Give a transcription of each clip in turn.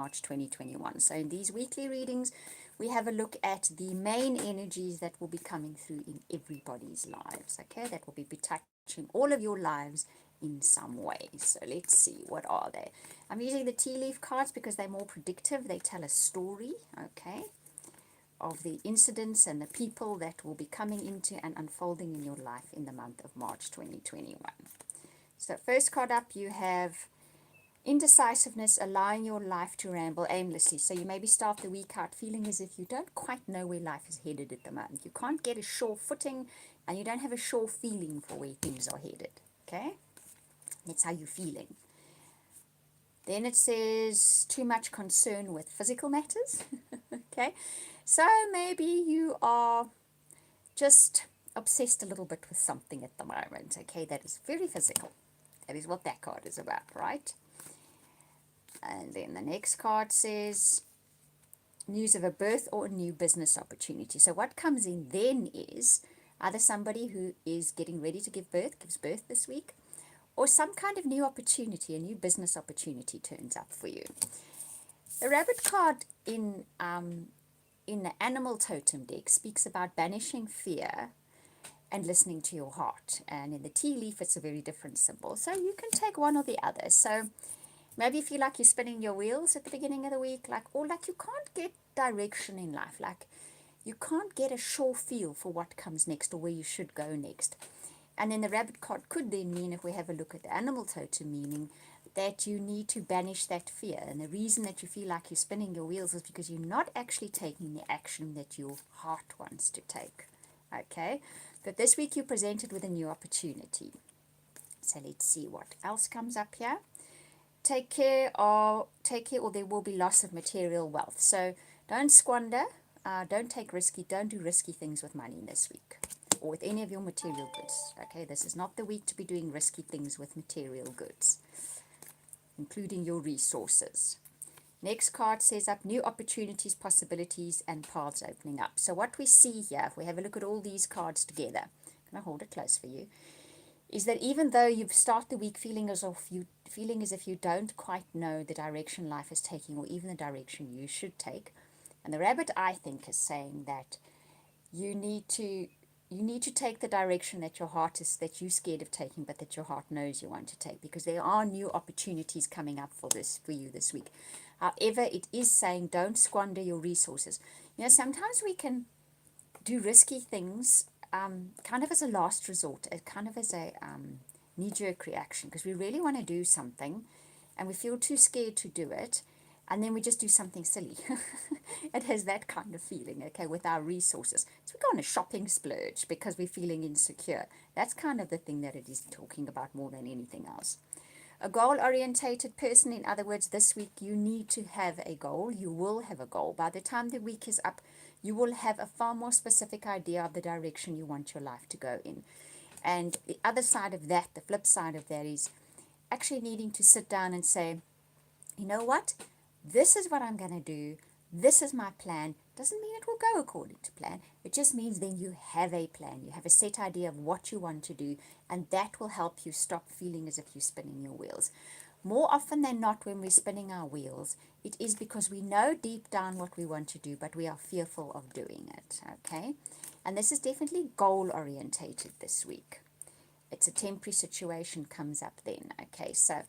March 2021. So in these weekly readings, we have a look at the main energies that will be coming through in everybody's lives, okay? That will be touching all of your lives in some way. So let's see, what are they? I'm using the tea leaf cards because they're more predictive. They tell a story, okay, of the incidents and the people that will be coming into and unfolding in your life in the month of March 2021. So first card up, you have indecisiveness, allowing your life to ramble aimlessly. So you maybe start the week out feeling as if you don't quite know where life is headed at the moment. You can't get a sure footing and you don't have a sure feeling for where things are headed. Okay? That's how you're feeling. Then it says too much concern with physical matters. Okay? So maybe you are just obsessed a little bit with something at the moment. Okay? That is very physical. That is what that card is about, right? And then the next card says news of a birth or a new business opportunity. So what comes in then is either somebody who is getting ready to give birth, gives birth this week, or some kind of new opportunity, a new business opportunity turns up for you. The rabbit card in the animal totem deck speaks about banishing fear and listening to your heart. And in the tea leaf, it's a very different symbol. So you can take one or the other. So maybe you feel like you're spinning your wheels at the beginning of the week, or like you can't get direction in life, like you can't get a sure feel for what comes next or where you should go next. And then the rabbit card could then mean, if we have a look at the animal totem, meaning that you need to banish that fear. And the reason that you feel like you're spinning your wheels is because you're not actually taking the action that your heart wants to take. Okay? But this week you're presented with a new opportunity. So let's see what else comes up here. Take care or there will be loss of material wealth. So don't squander, don't take risky, don't do risky things with money this week or with any of your material goods. Okay, this is not the week to be doing risky things with material goods, including your resources. Next card says up new opportunities, possibilities, and paths opening up. So what we see here, if we have a look at all these cards together, can I hold it close for you? Is that even though you start the week feeling as if you don't quite know the direction life is taking or even the direction you should take, and the rabbit, I think, is saying that you need to take the direction that your heart is, that you're scared of taking, but that your heart knows you want to take, because there are new opportunities coming up for you this week. However, it is saying don't squander your resources. Sometimes we can do risky things kind of as a last resort, kind of as a knee-jerk reaction, because we really want to do something and we feel too scared to do it, and then we just do something silly. It has that kind of feeling, okay, with our resources. So we go on a shopping splurge because we're feeling insecure. That's kind of the thing that it is talking about more than anything else. A goal-orientated person, in other words, this week you need to have a goal. You will have a goal. By the time the week is up, you will have a far more specific idea of the direction you want your life to go in. And the other side of that, the flip side of that, is actually needing to sit down and say, you know what, this is what I'm going to do. This is my plan. Doesn't mean it will go according to plan. It just means then you have a plan. You have a set idea of what you want to do, and that will help you stop feeling as if you're spinning your wheels. More often than not, when we're spinning our wheels, it is because we know deep down what we want to do, but we are fearful of doing it, okay? And this is definitely goal-orientated this week. It's a temporary situation comes up then, okay? So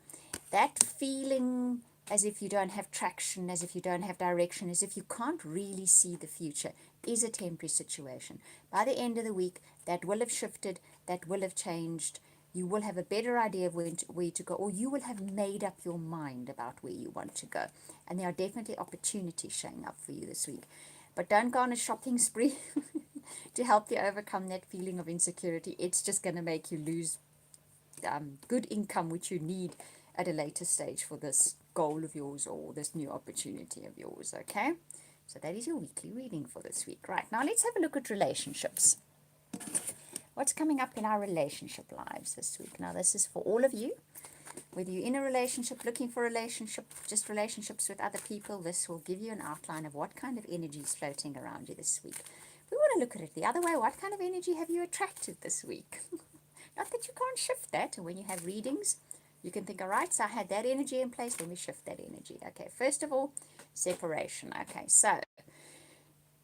that feeling as if you don't have traction, as if you don't have direction, as if you can't really see the future, is a temporary situation. By the end of the week, that will have shifted, that will have changed. You will have a better idea of where to go, or you will have made up your mind about where you want to go. And there are definitely opportunities showing up for you this week. But don't go on a shopping spree to help you overcome that feeling of insecurity. It's just going to make you lose good income, which you need at a later stage for this goal of yours or this new opportunity of yours, okay? So that is your weekly reading for this week. Right, now let's have a look at relationships. What's coming up in our relationship lives this week? Now this is for all of you. Whether you're in a relationship, looking for a relationship, just relationships with other people, this will give you an outline of what kind of energy is floating around you this week. We want to look at it the other way. What kind of energy have you attracted this week? Not that you can't shift that when you have readings. You can think, all right, so I had that energy in place, let me shift that energy. Okay, first of all, separation. Okay, so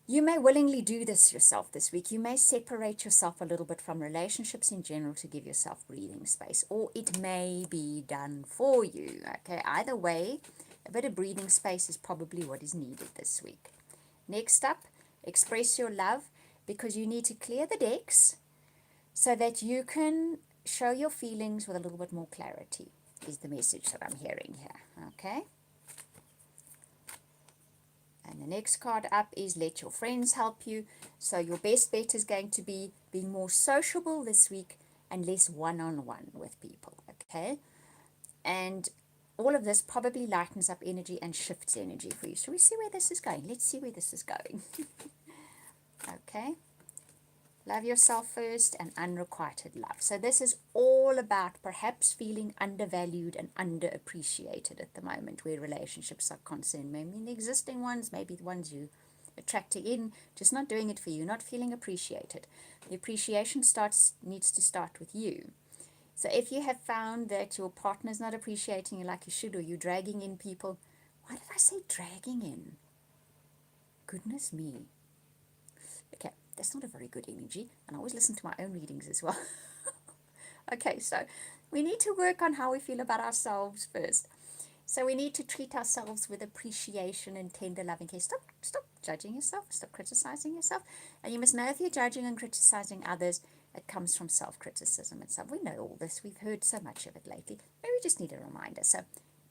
you may willingly do this yourself this week. You may separate yourself a little bit from relationships in general to give yourself breathing space, or it may be done for you. Okay, either way, a bit of breathing space is probably what is needed this week. Next up, express your love, because you need to clear the decks so that you can show your feelings with a little bit more clarity, is the message that I'm hearing here. Okay. And the next card up is let your friends help you. So your best bet is going to be being more sociable this week and less one-on-one with people, okay? And all of this probably lightens up energy and shifts energy for you. So we see where this is going. Let's see where this is going. Okay? Love yourself first and unrequited love. So this is all about perhaps feeling undervalued and underappreciated at the moment where relationships are concerned. Maybe the existing ones, maybe the ones you attracting in, just not doing it for you, not feeling appreciated. The appreciation needs to start with you. So if you have found that your partner's not appreciating you like you should, or you're dragging in people, why did I say dragging in? Goodness me. Okay, that's not a very good energy. And I always listen to my own readings as well. Okay, so we need to work on how we feel about ourselves first. So we need to treat ourselves with appreciation and tender loving care. Stop judging yourself. Stop criticizing yourself. And you must know if you're judging and criticizing others, it comes from self-criticism and stuff. We know all this. We've heard so much of it lately. Maybe we just need a reminder. So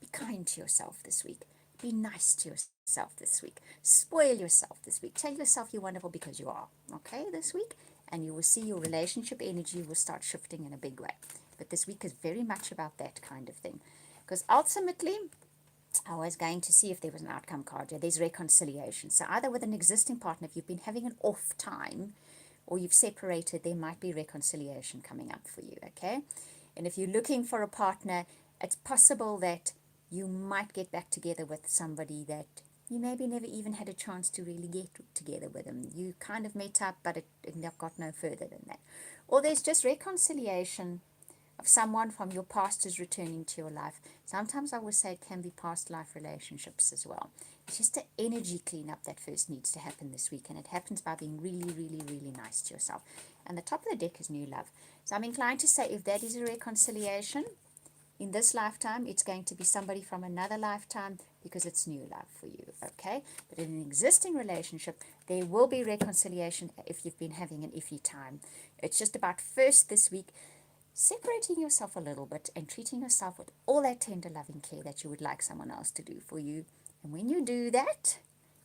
be kind to yourself this week. Be nice to yourself this week. Spoil yourself this week. Tell yourself you're wonderful because you are. Okay, this week. And you will see your relationship energy will start shifting in a big way. But this week is very much about that kind of thing. Because ultimately, I was going to see if there was an outcome card. Yeah, there's reconciliation. So either with an existing partner, if you've been having an off time or you've separated, there might be reconciliation coming up for you, okay? And if you're looking for a partner, it's possible that you might get back together with somebody that you maybe never even had a chance to really get together with them. You kind of met up, but it got no further than that. Or there's just reconciliation of someone from your past is returning to your life. Sometimes I would say it can be past life relationships as well. It's just an energy cleanup that first needs to happen this week, and it happens by being really, really, really nice to yourself. And the top of the deck is new love. So I'm inclined to say if that is a reconciliation in this lifetime, it's going to be somebody from another lifetime because it's new love for you, okay? But in an existing relationship, there will be reconciliation if you've been having an iffy time. It's just about first this week separating yourself a little bit and treating yourself with all that tender loving care that you would like someone else to do for you. And when you do that,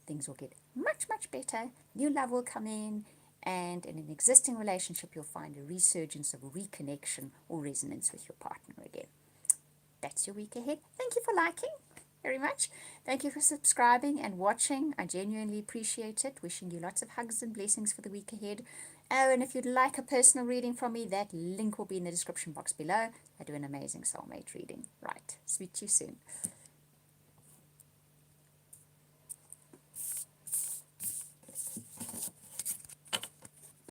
things will get much, much better. New love will come in. And in an existing relationship, you'll find a resurgence of reconnection or resonance with your partner again. That's your week ahead. Thank you for liking very much. Thank you for subscribing and watching. I genuinely appreciate it. Wishing you lots of hugs and blessings for the week ahead. Oh, and if you'd like a personal reading from me, that link will be in the description box below. I do an amazing soulmate reading. Right. Speak to you soon.